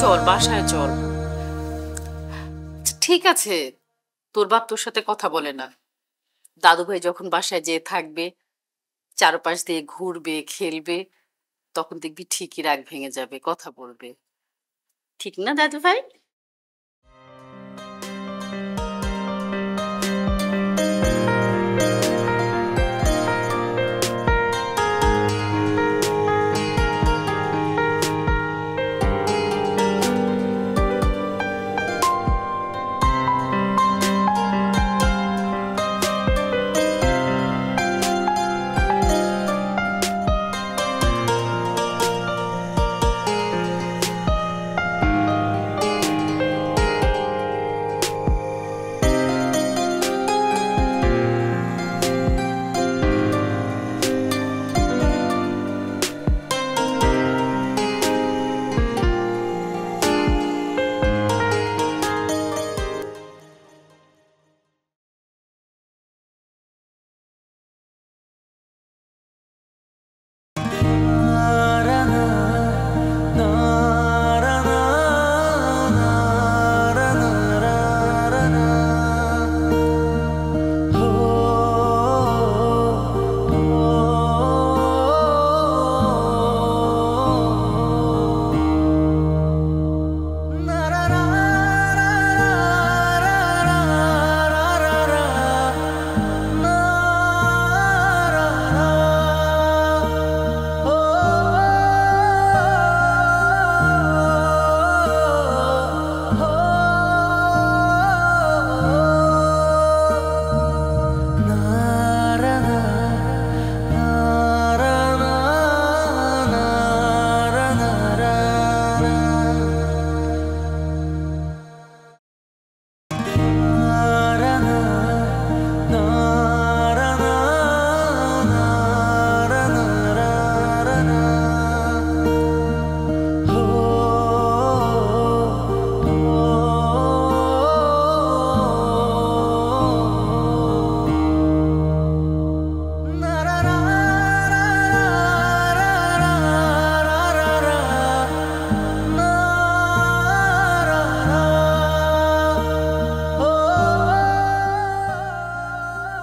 চল বাসায় চল। ঠিক আছে, তোর বাপ তোর সাথে কথা বলে না। দাদু ভাই যখন বাসায় যেয়ে থাকবে, চারপাশ দিয়ে ঘুরবে খেলবে, তখন দেখবি ঠিকই রাগ ভেঙে যাবে, কথা বলবে। ঠিক না দাদু ভাই?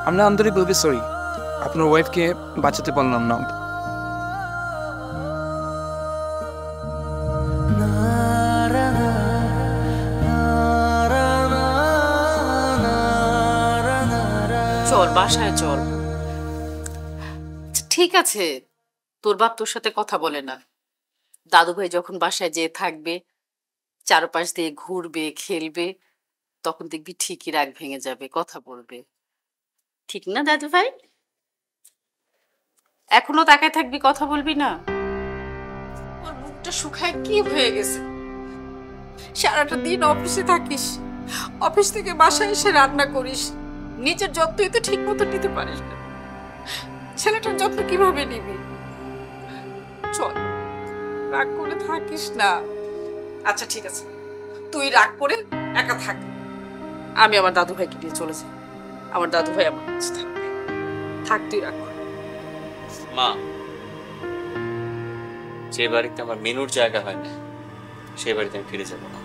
আমরা আন্তরিকভাবে সরি, আপনার ওয়াইফকে বাঁচাতে পারলাম না। চল বাসায় চল। ঠিক আছে, তোর বাপ তোর সাথে কথা বলে না। দাদু ভাই যখন বাসায় যেয়ে থাকবে, চারপাশ দিয়ে ঘুরবে খেলবে, তখন দেখবি ঠিকই রাগ ভেঙে যাবে, কথা বলবে। ঠিক না দাদু ভাই? এখনো তাকায় থাকবি, কথা বলবি না? ওর মুখটা শুকায় কি হয়ে গেছে? সারাটা দিন অফিসে থাকিস, অফিস থেকে বাসায় এসে রান্না করিস, নিজের যত্নই তো ঠিক মতো নিতে পারিস না। ছেলেটার যত্ন কিভাবে নিবি? চল, রাগ করে থাকিস না। আচ্ছা ঠিক আছে, তুই রাগ করে একা থাক, আমি আমার দাদু ভাইকে নিয়ে চলে যাই। আমার দাদু ভাই আমার কাছে থাকবে। থাক, তুই রাগ করে। মা, যে বাড়িতে আমার মেনুর জায়গা হয় না, সেই বাড়িতে আমি ফিরে যাবো না।